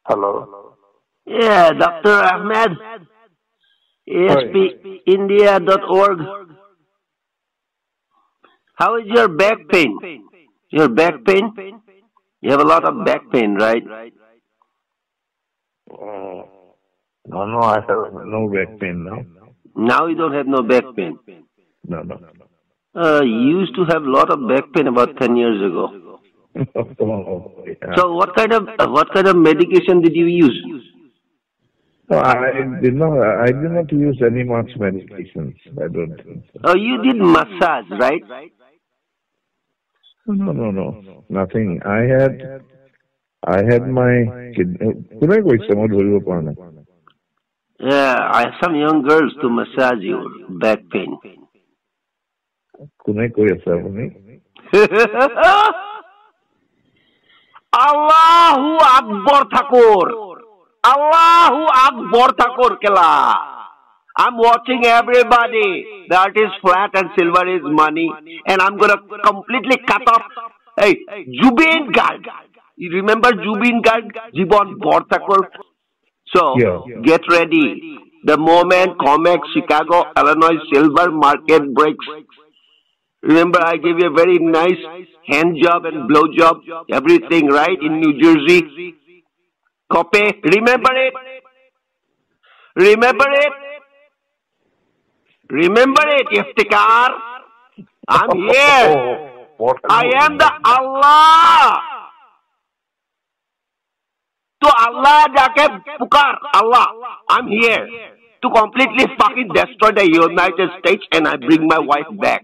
Hello. Yeah, Dr. Ahmed, Hi. aspindia.org. How is your back pain? Your back pain? You have a lot of back pain, right? Uh, no, I have no back pain now. Now you don't have no back pain. No, no. You used to have a lot of back pain about 10 years ago. Oh, yeah. So what kind of medication did you use? No, I did not use any much medications. I don't think so. Oh, you did massage, right? No, no, no. Nothing. I had my kidney. কোনে কৈছে মই ধৰিব পৰা নাই Yeah, I have some young girls to massage your back pain. কোনে কৈ আছে আপুনি Allahu Akbar Thakur. Allahu Akbar Thakur Kela. I'm watching everybody. The art is flat and silver is money. And I'm gonna completely cut off. Hey, Jubin Garg. You remember Jubin Garg? Jibon Borthakur. So, Yeah. get ready. The moment COMEX Chicago, Illinois silver market breaks. Remember, I gave you a very nice hand job and blow job, everything right in New Jersey. Copy. Remember it? Remember it? Remember it, Iftikhar. I'm here. What I am the Allah. To Allah jake pukar. Allah. I'm here to completely fucking destroy the United States and I bring my wife back.